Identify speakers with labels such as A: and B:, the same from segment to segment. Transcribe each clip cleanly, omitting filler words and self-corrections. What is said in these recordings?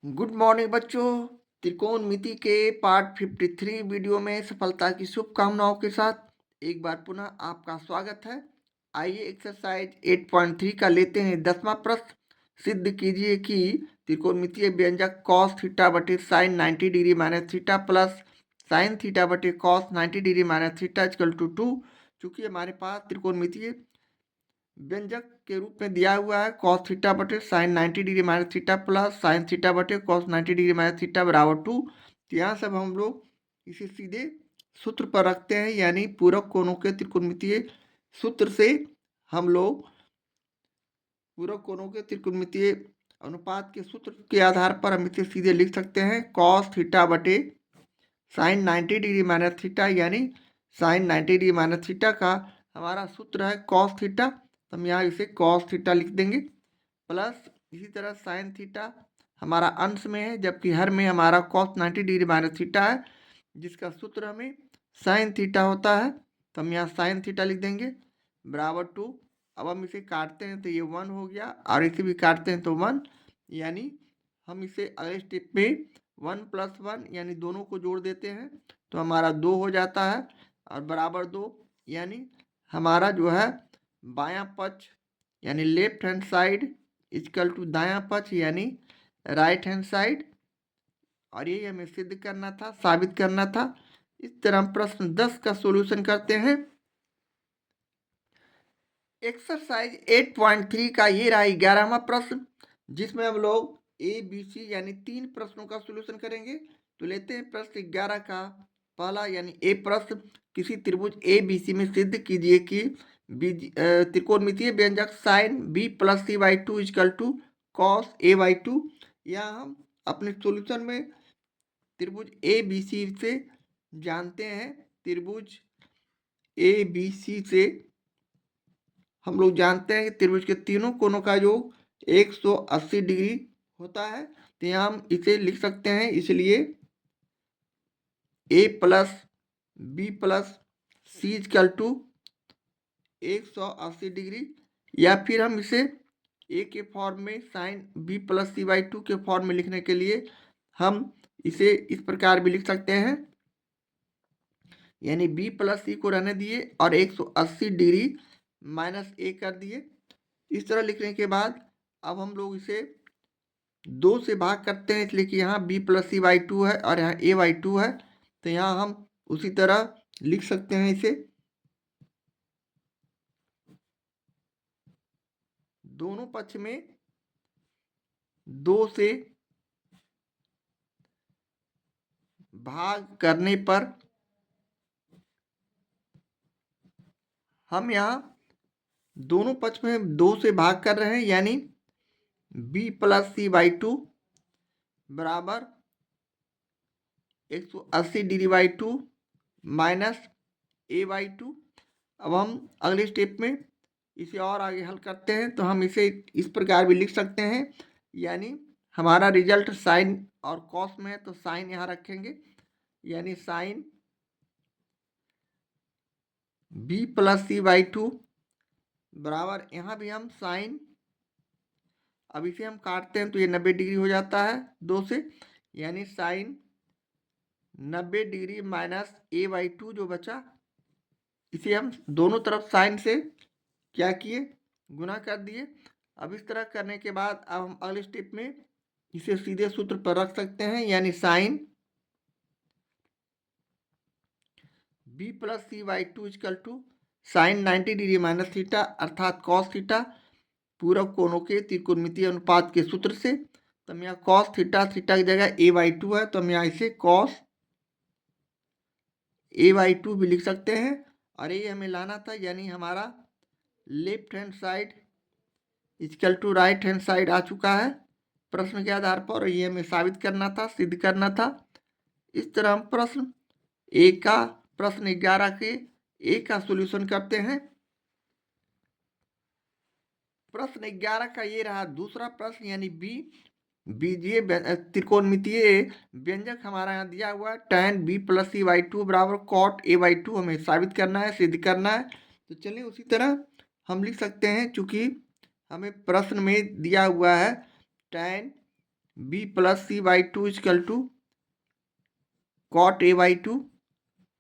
A: Good morning बच्चों। त्रिकोणमिति के part 53 video में सफलता की शुभकामनाओं के साथ एक बार पुनः आपका स्वागत है। आइए एक्सरसाइज 8.3 का लेते हैं 10वां प्रश्न। सिद्ध कीजिए कि त्रिकोणमितीय व्यंजक cos थीटा बटे sine 90 degree minus theta plus sine theta बटे cos 90 degree minus theta equal to 2। चूंकि हमारे पास त्रिकोणमितीय व्यंजक के रूप में दिया हुआ है cos थीटा बटे sine 90 degree minus theta plus sine theta बटे cos 90 डिग्री माइनस थीटा बराबर 2। तो यहाँ सब हम लोग इसे सीधे सूत्र पर रखते हैं, यानी पूरक कोणों के त्रिकोणमितीय सूत्र से हम लोग पूरक कोणों के त्रिकोणमितीय अनुपात के सूत्र के आधार पर हम इसे सीधे लिख सकते हैं cos थीटा बटे साइन 90 डिग्री माइनस थीटा, यानी साइन 90 डिग्री माइनस थीटा का हमारा सूत्र है cos थीटा, तो हम यहाँ इसे cos थीटा लिख देंगे प्लस इसी तरह साइन थीटा हमारा अंश में है जबकि हर में हमारा cos 90 डिग्री माइनस थीटा है जिसका सूत्र हमें साइन थीटा होता है, तो हम यहाँ साइन थीटा लिख देंगे बराबर 2। अब हम इसे काटते हैं तो ये 1 हो गया और इसे भी काटते हैं तो 1, यानी हम इसे अगले स्टेप में 1 + 1 यानी दोनों को जोड़ देते हैं तो हमारा 2 हो जाता है और बराबर 2, यानी हमारा जो है बायां पक्ष यानी left hand side equal to दायां पक्ष यानी राइट हैंड साइड, और यही हमें सिद्ध करना था, साबित करना था। इस तरह हम प्रश्न 10 का सॉल्यूशन करते हैं। एक्सरसाइज 8.3 का ये रहा 11वां प्रश्न, जिसमें हम लोग ए बी सी यानी 3 प्रश्नों का सॉल्यूशन करेंगे। तो लेते हैं प्रश्न 11 का पहला यानी ए प्रश्न। किसी त्रिभुज ए बी सी में सिद्ध कीजिए कि त्रिकोणमितीय व्यंजक sine B plus C by two equal to cos A by two. यहाँ हम अपने सॉल्यूशन में त्रिभुज ए बी सी से जानते हैं, त्रिभुज ए बी सी से हम लोग जानते हैं कि त्रिभुज के तीनों कोणों का योग 180 डिग्री होता है। तो यहाँ हम इसे लिख सकते हैं, इसलिए A plus B plus C equal to 180 degree, या फिर हम इसे ए के फॉर्म में sine B plus C by two के फॉर्म में लिखने के लिए हम इसे इस प्रकार भी लिख सकते हैं, यानी बी प्लस सी को रहने दिए और 180 डिग्री माइनस ए कर दिए। इस तरह लिखने के बाद अब हम लोग इसे 2 से भाग करते हैं, इसलिए कि यहाँ B plus C by two है और यहाँ ए बाई टू है, तो यहाँ हम उसी तरह लिख सकते हैं इसे। दोनों पक्ष में 2 से भाग करने पर हम यहाँ दोनों पक्ष में 2 से भाग कर रहे हैं, यानी B plus C by two बराबर 180 degree by two minus A by two. अब हम अगले स्टेप में इसे और आगे हल करते हैं, तो हम इसे इस प्रकार भी लिख सकते हैं, यानी हमारा रिजल्ट साइन और कॉस में है तो साइन यहाँ रखेंगे, यानी sine B plus C by two बराबर यहाँ भी हम साइन, अब इसे हम काटते हैं तो ये 90 डिग्री हो जाता है 2 से, यानी sine 90 degree minus A by two जो बचा, इसे हम दोनों तरफ साइन से क्या किए, गुना कर दिए। अब इस तरह करने के बाद अब हम अगले स्टेप में इसे सीधे सूत्र पर रख सकते हैं, यानी sine B plus C by two equal to sine 90 degree minus theta अर्थात कॉस थीटा पूरक कोणों के त्रिकोणमितीय अनुपात के सूत्र से। तो हम यहाँ कॉस थीटा, थीटा की जगह ए बाई टू है तो हम यहाँ इसे कॉस ए बाई टू भी लिख सकते हैं, और ये हमें लाना था, यानी हमारा left hand side equal to right hand side आ चुका है प्रश्न के आधार पर, ये हमें साबित करना था, सिद्ध करना था। इस तरह हम प्रश्न प्रश्न 11 के ए का सॉल्यूशन करते हैं। प्रश्न 11 का ये रहा दूसरा प्रश्न, यानी बी बीजीय त्रिकोणमितीय व्यंजक हमारा यहाँ दिया हुआ है tan b plus C by two बराबर cot a बाई टू, हमें साबित करना है, सिद्ध करना है। तो चलिए उसी तरह हम लिख सकते हैं, चूंकि हमें प्रश्न में दिया हुआ है tan B plus C by two equal to cot A by two.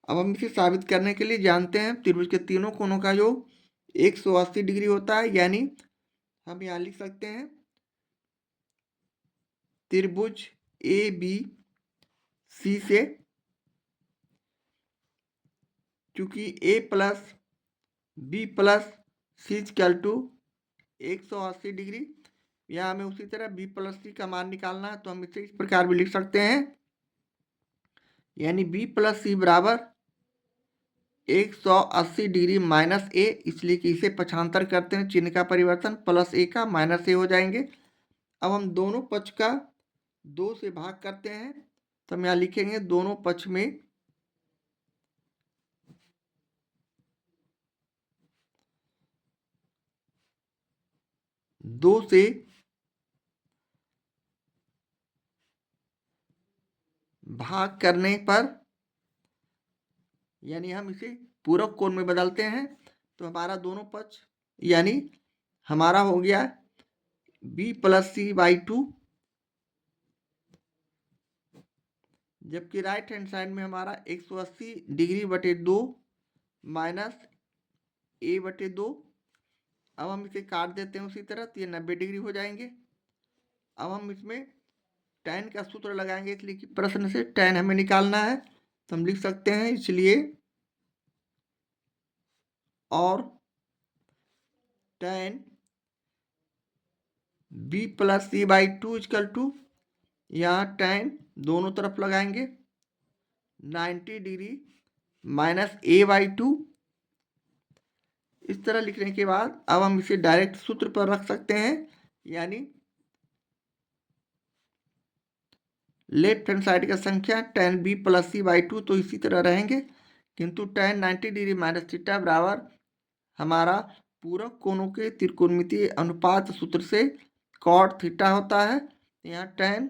A: अब हम इसे साबित करने के लिए जानते हैं त्रिभुज के तीनों कोणों का योग 180 डिग्री होता है, यानी हम यहाँ लिख सकते हैं त्रिभुज ए बी सी से, चूंकि A plus B plus C is equal to 180 degree, यहाँ हमें उसी तरह बी प्लस सी का मान निकालना है, तो हम इसे इस प्रकार भी लिख सकते हैं, यानी बी प्लस सी बराबर 180 डिग्री माइनस ए, इसलिए कि इसे पक्षांतर करते हैं, चिन्ह का परिवर्तन, प्लस ए का माइनस ए हो जाएंगे। अब हम दोनों पक्ष का 2 से भाग करते हैं, तो हम यहाँ लिखेंगे दोनों पक्ष में 2 से भाग करने पर, यानी हम इसे पूरक कोण में बदलते हैं, तो हमारा दोनों पक्ष यानी हमारा हो गया B plus C by two, जबकि राइट हैंड साइड में हमारा 180 डिग्री बटे 2 माइनस ए बटे 2। अब हम इसे काट देते हैं उसी तरह, तो ये 90 डिग्री हो जाएंगे। अब हम इसमें tan का सूत्र लगाएंगे, इसलिए कि प्रश्न से tan हमें निकालना है, तो हम लिख सकते हैं इसलिए और tan B plus C by two equal to, यहाँ tan दोनों तरफ लगाएंगे 90 degree minus A by two. इस तरह लिखने के बाद अब हम इसे डायरेक्ट सूत्र पर रख सकते हैं, यानी लेफ्ट हैंड साइड का संख्या tan B plus C by two तो इसी तरह रहेंगे, किंतु tan 90 डिग्री माइनस थीटा बराबर हमारा पूरक कोणों के त्रिकोणमितीय अनुपात सूत्र से कॉट थीटा होता है। यहाँ tan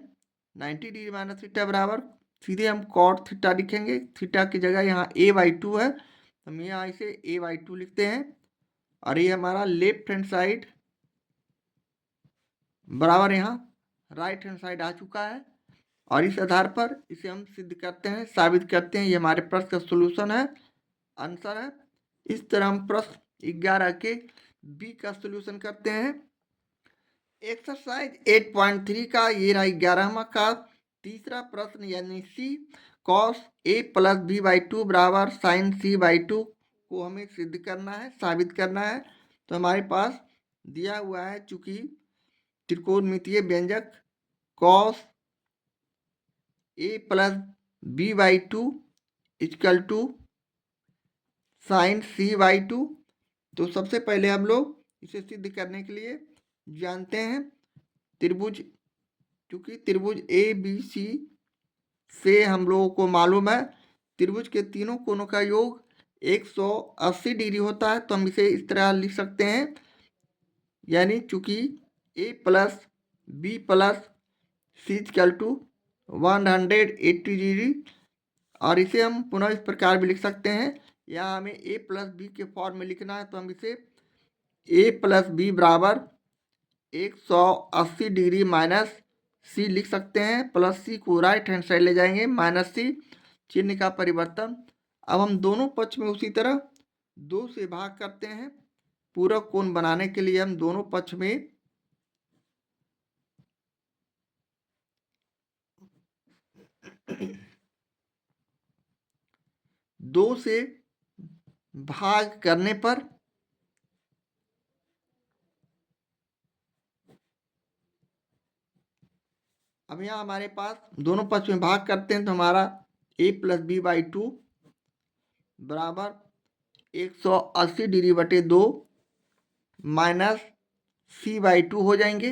A: 90 डिग्री माइनस थीटा बराबर सीधे हम कॉट थीटा लिखेंगे, थीटा की जगह यहाँ a बाई टू है, हम यहाँ इसे a बाई टू लिखते हैं, और ये हमारा लेफ्ट हैंड साइड बराबर यहाँ राइट हैंड साइड आ चुका है, और इस आधार पर इसे हम सिद्ध करते हैं, साबित करते हैं। ये हमारे प्रश्न का सोल्यूशन है, आंसर है। इस तरह हम प्रश्न 11 के बी का सोल्यूशन करते हैं। एक्सरसाइज 8.3 का ये रहा 11वां का तीसरा प्रश्न, यानी C cos A plus B by two बराबर साइन सी बाई टू को हमें सिद्ध करना है, साबित करना है। तो हमारे पास दिया हुआ है, चूंकि त्रिकोणमितीय व्यंजक cos A plus B by two equal to sine C by two, तो सबसे पहले हम लोग इसे सिद्ध करने के लिए जानते हैं त्रिभुज, क्योंकि त्रिभुज ए बी सी से हम लोगों को मालूम है त्रिभुज के तीनों कोणों का योग 180 डिग्री होता है, तो हम इसे इस तरह लिख सकते हैं, यानी चूंकि A plus B plus C is equal to 180 degree, और इसे हम पुनः इस प्रकार भी लिख सकते हैं, यहाँ हमें a प्लस बी के फॉर्म में लिखना है, तो हम इसे a प्लस बी बराबर 180 डिग्री माइनस सी लिख सकते हैं, प्लस सी को राइट हैंड साइड ले जाएंगे, माइनस सी, चिन्ह का परिवर्तन। अब हम दोनों पक्ष में उसी तरह 2 से भाग करते हैं, पूरक कोण बनाने के लिए हम दोनों पक्ष में 2 से भाग करने पर अब यहाँ हमारे पास दोनों पक्ष में भाग करते हैं, तो हमारा a plus B by two बराबर 180 डिग्री बटे 2 माइनस सी बाई टू हो जाएंगे।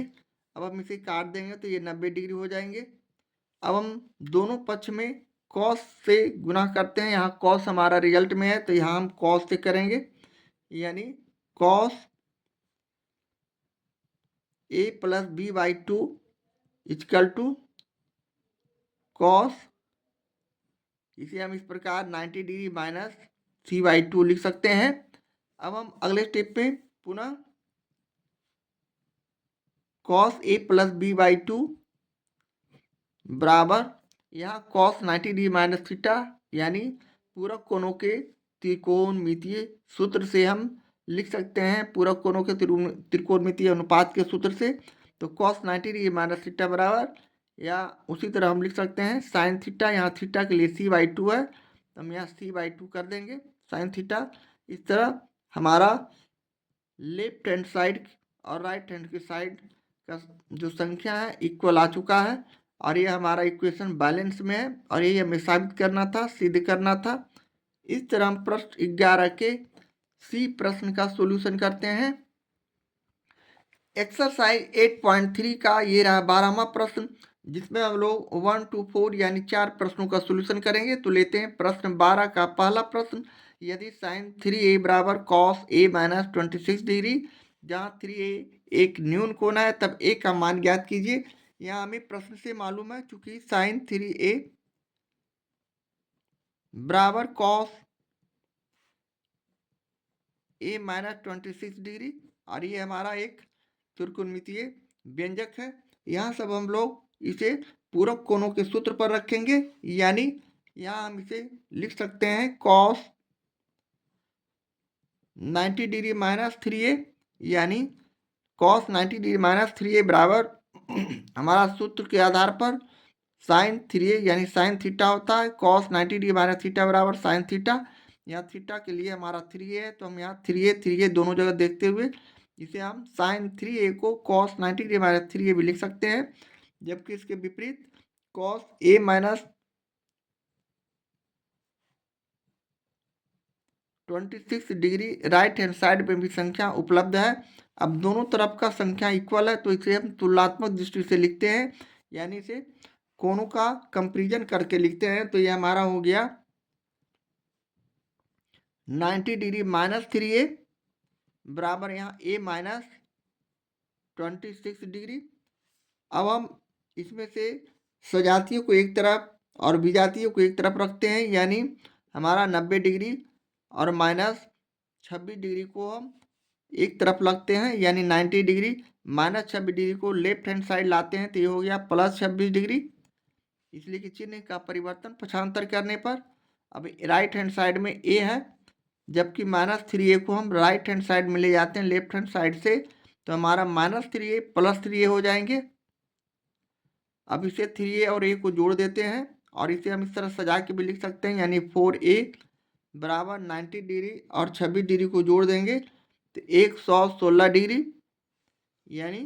A: अब हम इसे काट देंगे तो ये 90 डिग्री हो जाएंगे। अब हम दोनों पक्ष में कॉस से गुना करते हैं, यहाँ कॉस हमारा रिजल्ट में है, तो यहाँ हम कॉस से करेंगे, यानी cos A plus B by two equal to cos, इसे हम इस प्रकार 90 degree minus C by two लिख सकते हैं। अब हम अगले स्टेप पे पुनः cos A plus B by two बराबर यहाँ cos 90 डिग्री माइनस थीटा, यानी पूरक कोणों के त्रिकोणमितीय सूत्र से हम लिख सकते हैं, पूरक कोणों के त्रिकोणमितीय अनुपात के सूत्र से। तो cos 90 डिग्री माइनस थीटा बराबर, या उसी तरह हम लिख सकते हैं साइन थीटा, यहाँ थीटा के लिए c/2 है, तो हम यहाँ c/2 कर देंगे साइन थीटा। इस तरह हमारा लेफ्ट हैंड साइड और राइट हैंड की साइड का जो संख्या है इक्वल आ चुका है, और ये हमारा इक्वेशन बैलेंस में है, और ये हमें साबित करना था, सिद्ध करना था। इस तरह हम प्रश्न 11 के सी प्रश्न का सॉल्यूशन करते हैं। एक्सरसाइज 8.3 का ये रहा 12वां प्रश्न, जिसमें हम लोग 1 to 4 यानी 4 प्रश्नों का सॉल्यूशन करेंगे। तो लेते हैं प्रश्न 12 का पहला प्रश्न। यदि साइन 3a बराबर कॉस a माइनस 26 डिग्री, जहाँ 3a एक न्यून कोण है, तब a का मान ज्ञात कीजिए। यहाँ हमें प्रश्न से मालूम है, चूंकि साइन 3a बराबर कॉस a माइनस 26 डिग्री, और ये हमारा एक त्रिकोणमितीय व्यंजक है। यहाँ सब हम लोग इसे पूरक कोणों के सूत्र पर रखेंगे, यानी यहाँ हम इसे लिख सकते हैं cos 90 डिग्री माइनस 3a, यानी cos 90 डिग्री माइनस 3a बराबर हमारा सूत्र के आधार पर साइन 3a यानी साइन थीटा होता है। cos 90 डिग्री माइनस थीटा बराबर साइन थीटा। यहाँ थीटा के लिए हमारा 3a है, तो हम यहाँ 3a दोनों जगह देखते हुए इसे हम साइन 3a को cos 90 डिग्री माइनस 3a भी लिख सकते हैं, जबकि इसके विपरीत cos a minus 26 degree right hand side में भी संख्या उपलब्ध है। अब दोनों तरफ का संख्या इक्वल है, तो इसे हम तुलनात्मक दृष्टि से लिखते हैं, यानी इसे कोणों का कंपेरिजन करके लिखते हैं। तो ये हमारा हो गया 90 डिग्री माइनस 3a बराबर यहाँ a माइनस 26 डिग्री। अब हम इसमें से सजातीयों को एक तरफ और विजातीयों को एक तरफ रखते हैं, यानी हमारा 90 डिग्री और माइनस 26 डिग्री को हम एक तरफ लगते हैं, यानी 90 डिग्री माइनस 26 डिग्री को लेफ्ट हैंड साइड लाते हैं, तो ये हो गया प्लस 26 डिग्री, इसलिए कि चिन्ह का परिवर्तन पक्षांतर करने पर। अब राइट हैंड साइड में a है, जबकि माइनस 3a को हम राइट हैंड साइड में ले जाते हैं लेफ्ट हैंड साइड से, तो हमारा माइनस 3a प्लस 3a हो जाएंगे। अब इसे 3a और a को जोड़ देते हैं, और इसे हम इस तरह सजा के भी लिख सकते हैं, यानी 4a बराबर 90 डिग्री और 26 डिग्री को जोड़ देंगे तो 116 डिग्री, यानी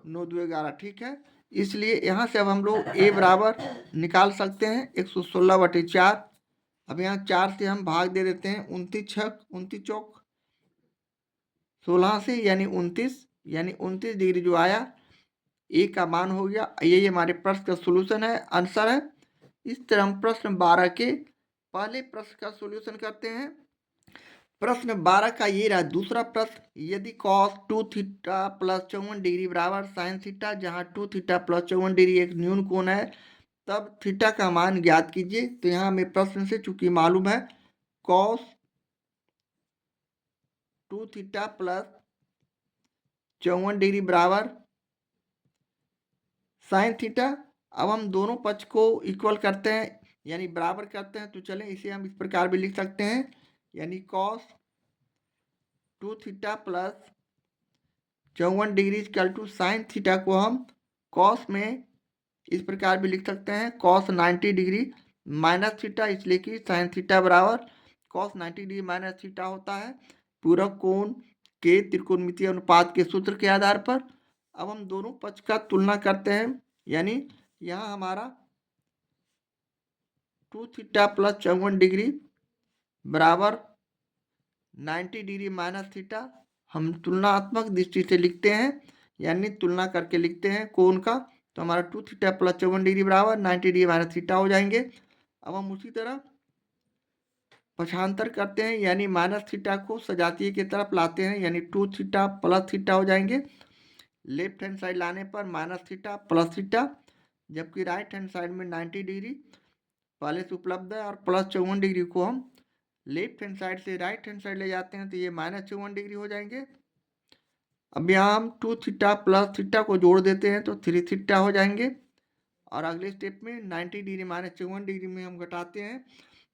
A: 9 2 11, ठीक है। इसलिए यहाँ से अब हम लोग a बराबर निकाल सकते हैं 116/4। अब यहाँ 4 से हम भाग दे देते हैं, 29 चौक 16 से, यानी 29, यानी 29 डिग्री जो आया ए का मान हो गया। यही हमारे प्रश्न का सोल्यूशन है, आंसर है। इस तरह हम प्रश्न 12 के पहले प्रश्न का सोल्यूशन करते हैं। प्रश्न 12 का ये रहा दूसरा प्रश्न। यदि cos 2 थीटा प्लस 54 डिग्री बराबर साइन थीटा, जहाँ 2 थीटा प्लस 54 डिग्री एक न्यून कोण है, तब थीटा का मान ज्ञात कीजिए। तो यहाँ हमें प्रश्न से चूंकि मालूम है cos 2 थीटा प्लस 54 डिग्री बराबर साइन थीटा। अब हम दोनों पक्ष को इक्वल करते हैं, यानी बराबर करते हैं, तो चलें इसे हम इस प्रकार भी लिख सकते हैं, यानी cos 2 theta plus 54 degree equal to sine theta को हम cos में इस प्रकार भी लिख सकते हैं, cos 90 डिग्री माइनस थीटा, इसलिए कि साइन थीटा बराबर cos 90 डिग्री माइनस थीटा होता है पूरक कोण के त्रिकोणमितीय अनुपात के सूत्र के आधार पर। अब हम दोनों पक्ष का तुलना करते हैं, यानी यहाँ हमारा 2 थीटा प्लस 54 डिग्री बराबर 90 डिग्री माइनस थीटा हम तुलनात्मक दृष्टि से लिखते हैं, यानी तुलना करके लिखते हैं कोण का। तो हमारा 2 थीटा प्लस 54 डिग्री बराबर 90 डिग्री माइनस थीटा हो जाएंगे। अब हम उसी तरह पक्षांतर करते हैं, यानी माइनस थीटा को सजातीय की तरफ लाते हैं, यानी 2 थीटा प्लस थीटा हो जाएंगे। लेफ्ट हैंड साइड लाने पर माइनस थीटा प्लस थीटा, जबकि राइट हैंड साइड में 90 डिग्री पहले से उपलब्ध है, और प्लस 54 डिग्री को हम लेफ्ट हैंड साइड से राइट हैंड साइड ले जाते हैं, तो ये माइनस 54 डिग्री हो जाएंगे। अब यहाँ हम 2 थीटा प्लस थीटा को जोड़ देते हैं, तो 3 थीटा हो जाएंगे, और अगले स्टेप में 90 डिग्री माइनस 54 डिग्री में हम घटाते हैं,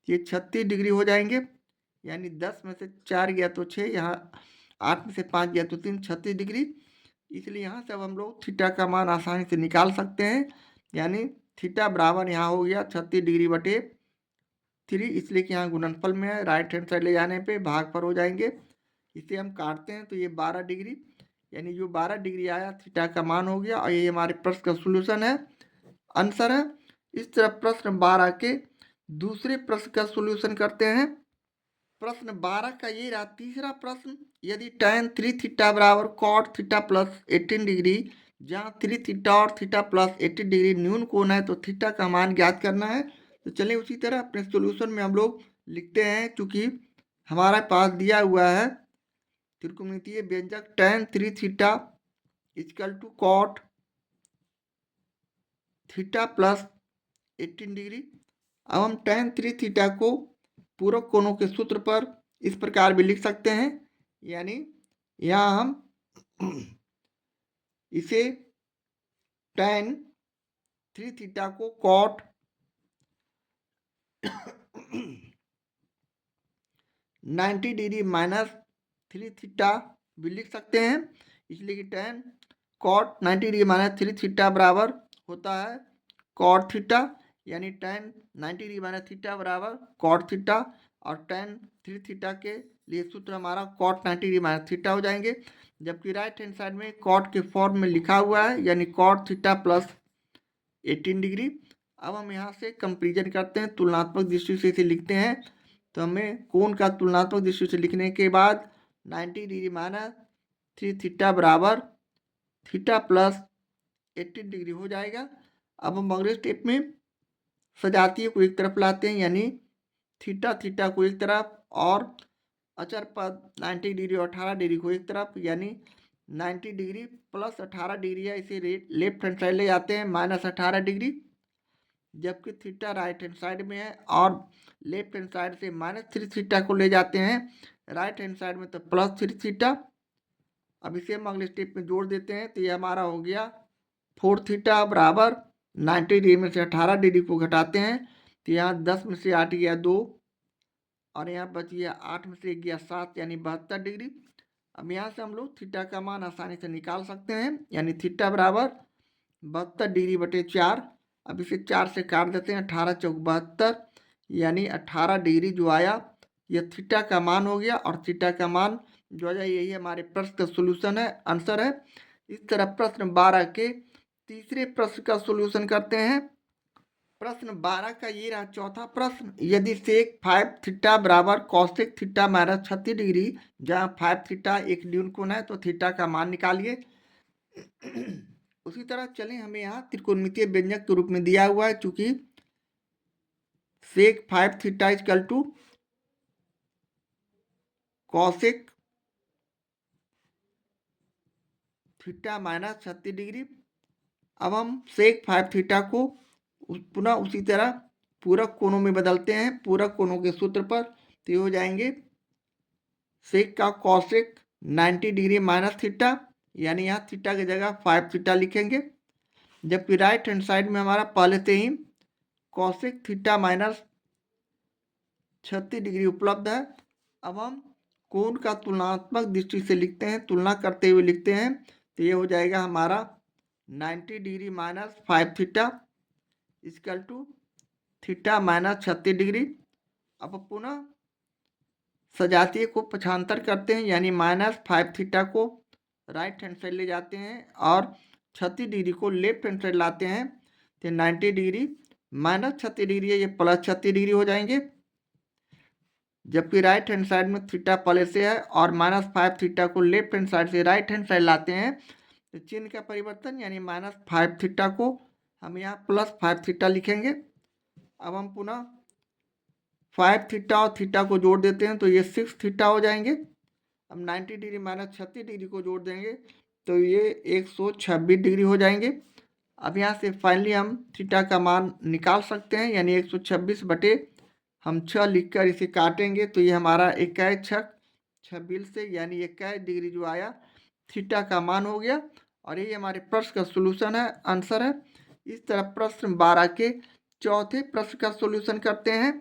A: ये 36 डिग्री हो जाएंगे। यानी 10 में से 4 गया तो 6, यहाँ 8 में से 5 गया तो 3, 36 डिग्री। इसलिए यहाँ से अब हम लोग थीटा का मान आसानी से निकाल सकते हैं। यानी थीटा बराबर यहाँ हो गया 36 डिग्री बटे 3, इसलिए कि यहाँ गुणनफल में है, राइट हैंड साइड ले जाने पे भाग पर हो जाएंगे। इसे हम काटते हैं तो ये 12 डिग्री, यानी जो 12 डिग्री आया थीटा का मान हो गया। और ये हमारे प्रश्न का सोल्यूशन है, आंसर है। इस तरह प्रश्न 12 के दूसरे प्रश्न का सोल्यूशन करते हैं। प्रश्न 12 का ये रहा तीसरा प्रश्न, यदि tan 3 थीटा बराबर cot थीटा प्लस 18 डिग्री, जहाँ 3 थीटा और थीटा प्लस 80 डिग्री न्यून कोण है, तो थीटा का मान ज्ञात करना है। तो चलिए उसी तरह अपने सॉल्यूशन में हम लोग लिखते हैं, क्योंकि हमारे पास दिया हुआ है त्रिकोणमितीय व्यंजक tan 3 theta equal to cot theta plus 18 degree. अब हम tan 3 थीटा को पूरक कोणों के सूत्र पर इस प्रकार भी लिख सकते हैं, यानी यहाँ हम इसे tan 3 थीटा को cot 90 डिग्री माइनस 3 थीटा भी लिख सकते हैं। इसलिए कि tan cot 90 degree minus 3 theta बराबर होता है cot थीटा, यानी tan 90 डिग्री माइनस थीटा बराबर cot थीटा, और tan 3 थीटा के लिए सूत्र हमारा cot 90 डिग्री माइनस थीटा हो जाएंगे। जबकि राइट हैंड साइड में cot के फॉर्म में लिखा हुआ है, यानी cot थीटा प्लस 18 डिग्री। अब हम यहाँ से कंपेरिजन करते हैं, तुलनात्मक दृष्टि से इसे लिखते हैं। तो हमें कोण का तुलनात्मक दृष्टि से लिखने के बाद 90 डिग्री माइनस 3 थीटा बराबर थीटा प्लस 18 डिग्री हो जाएगा। अब हम अगले स्टेप में सजातीय को एक तरफ लाते हैं, यानी थीटा थीटा को एक तरफ और अचर पद 90 डिग्री और 18 डिग्री को एक तरफ, यानी 90 डिग्री प्लस 18 डिग्री है, इसे लेफ्ट हैंड साइड ले जाते हैं माइनस 18 डिग्री। जबकि थीटा राइट हैंड साइड में है और लेफ्ट हैंड साइड से माइनस 3 थीटा को ले जाते हैं राइट हैंड साइड में, तो प्लस 3 थीटा। अब इसे हम अगले स्टेप में जोड़ देते हैं, तो ये हमारा हो गया 4 थीटा बराबर 90 डिग्री में से 18 डिग्री को घटाते हैं, तो यहाँ 10 में से 8 गया 2, और यहाँ बच गया 8 में से 1 गया 7, यानी 72 डिग्री। अब यहाँ से हम लोग थीटा का मान आसानी से निकाल सकते हैं, यानी थीटा बराबर 72 डिग्री बटे 4। अब इसे 4 से काट देते हैं, 18 चौक 72, यानी 18 डिग्री जो आया यह थीटा का मान हो गया। और थीटा का मान जो आया यही हमारे प्रश्न का सोल्यूशन है, आंसर है। इस तरह प्रश्न 12 के तीसरे प्रश्न का सोल्यूशन करते हैं। प्रश्न 12 का ये रहा चौथा प्रश्न, यदि सेक 5 थीटा बराबर कॉसेक थीटा माइनस 36 डिग्री, जहाँ 5 थीटा एक न्यून कोण है, तो थीटा का मान निकालिए। उसी तरह चलें, हमें यहाँ त्रिकोणमितीय व्यंजक के रूप में दिया हुआ है, चूंकि sec 5 theta equal to cosec theta minus 36 degree. अब हम सेक 5 थीटा को पुनः उसी तरह पूरक कोणों में बदलते हैं, पूरक कोणों के सूत्र पर, तो ये हो जाएंगे सेक का कॉसेक 90 डिग्री माइनस थीटा, यानी यहाँ थीटा की जगह 5 थीटा लिखेंगे। जबकि राइट हैंड साइड में हमारा पहले से ही कॉसेक थीटा माइनस 36 डिग्री उपलब्ध है। अब हम कोण का तुलनात्मक दृष्टि से लिखते हैं, तुलना करते हुए लिखते हैं, तो ये हो जाएगा हमारा 90 degree minus 5 theta equal to theta minus 36 degree. अब पुनः सजातीय को पक्षांतर करते हैं, यानी माइनस 5 थीटा को राइट हैंड साइड ले जाते हैं और 36 डिग्री को लेफ्ट हैंड साइड लाते हैं, तो 90 डिग्री माइनस 36 डिग्री है, ये प्लस 36 डिग्री हो जाएंगे। जबकि राइट हैंड साइड में थीटा पहले से है और माइनस 5 थीटा को लेफ्ट हैंड साइड से राइट हैंड साइड लाते हैं, तो चिन्ह का परिवर्तन, यानी माइनस 5 थीटा को हम यहाँ प्लस 5 थीटा लिखेंगे। अब हम पुनः 5 थीटा और थीटा को जोड़ देते हैं, तो ये 6 थीटा हो जाएंगे। अब 90 डिग्री माइनस 36 डिग्री को जोड़ देंगे, तो ये 126 डिग्री हो जाएंगे। अब यहाँ से फाइनली हम थीटा का मान निकाल सकते हैं, यानी 126 बटे हम 6 लिखकर इसे काटेंगे, तो ये हमारा 21 छक 26 से, यानी 21 डिग्री जो आया थीटा का मान हो गया। और ये हमारे प्रश्न का सोल्यूशन है, आंसर है। इस तरह प्रश्न 12 के चौथे प्रश्न का सॉल्यूशन करते हैं।